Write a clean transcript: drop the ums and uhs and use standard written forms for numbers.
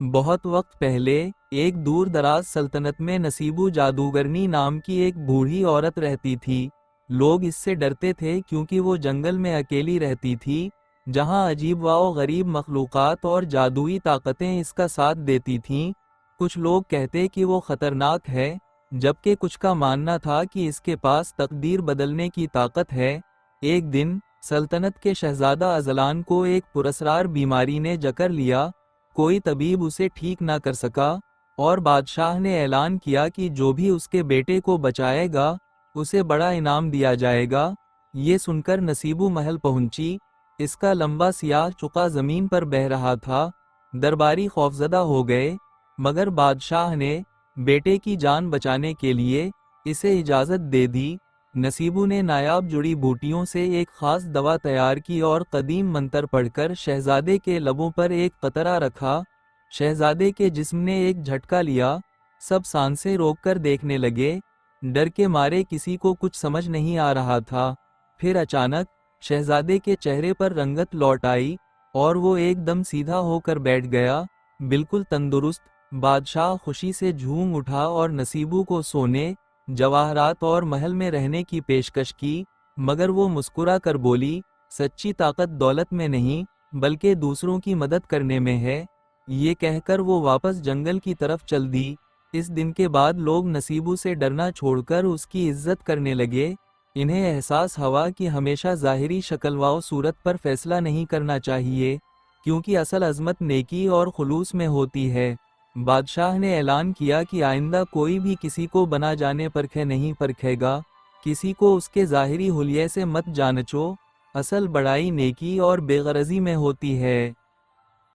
بہت وقت پہلے ایک دور دراز سلطنت میں نصیبو جادوگرنی نام کی ایک بوڑھی عورت رہتی تھی۔ لوگ اس سے ڈرتے تھے کیونکہ وہ جنگل میں اکیلی رہتی تھی، جہاں عجیب و غریب مخلوقات اور جادوئی طاقتیں اس کا ساتھ دیتی تھیں۔ کچھ لوگ کہتے کہ وہ خطرناک ہے، جبکہ کچھ کا ماننا تھا کہ اس کے پاس تقدیر بدلنے کی طاقت ہے۔ ایک دن سلطنت کے شہزادہ اذلان کو ایک پراسرار بیماری نے جکڑ لیا۔ کوئی طبیب اسے ٹھیک نہ کر سکا، اور بادشاہ نے اعلان کیا کہ جو بھی اس کے بیٹے کو بچائے گا اسے بڑا انعام دیا جائے گا۔ یہ سن کر نصیبو محل پہنچی۔ اس کا لمبا سیاہ چکا زمین پر بہہ رہا تھا۔ درباری خوفزدہ ہو گئے، مگر بادشاہ نے بیٹے کی جان بچانے کے لیے اسے اجازت دے دی۔ نصیبو نے نایاب جڑی بوٹیوں سے ایک خاص دوا تیار کی اور قدیم منتر پڑھ کر شہزادے کے لبوں پر ایک قطرہ رکھا۔ شہزادے کے جسم نے ایک جھٹکا لیا، سب سانسیں روک کر دیکھنے لگے، ڈر کے مارے کسی کو کچھ سمجھ نہیں آ رہا تھا۔ پھر اچانک شہزادے کے چہرے پر رنگت لوٹ آئی اور وہ ایک دم سیدھا ہو کر بیٹھ گیا، بالکل تندرست۔ بادشاہ خوشی سے جھوم اٹھا اور نصیبو کو سونے، جواہرات اور محل میں رہنے کی پیشکش کی، مگر وہ مسکرا کر بولی، سچی طاقت دولت میں نہیں بلکہ دوسروں کی مدد کرنے میں ہے۔ یہ کہہ کر وہ واپس جنگل کی طرف چل دی۔ اس دن کے بعد لوگ نصیبو سے ڈرنا چھوڑ کر اس کی عزت کرنے لگے۔ انہیں احساس ہوا کہ ہمیشہ ظاہری شکل و صورت پر فیصلہ نہیں کرنا چاہیے، کیونکہ اصل عظمت نیکی اور خلوص میں ہوتی ہے۔ بادشاہ نے اعلان کیا کہ آئندہ کوئی بھی کسی کو بنا جانے پرکھے نہیں پرکھے گا، کسی کو اس کے ظاہری حلیے سے مت جانچو، اصل بڑائی نیکی اور بے غرضی میں ہوتی ہے۔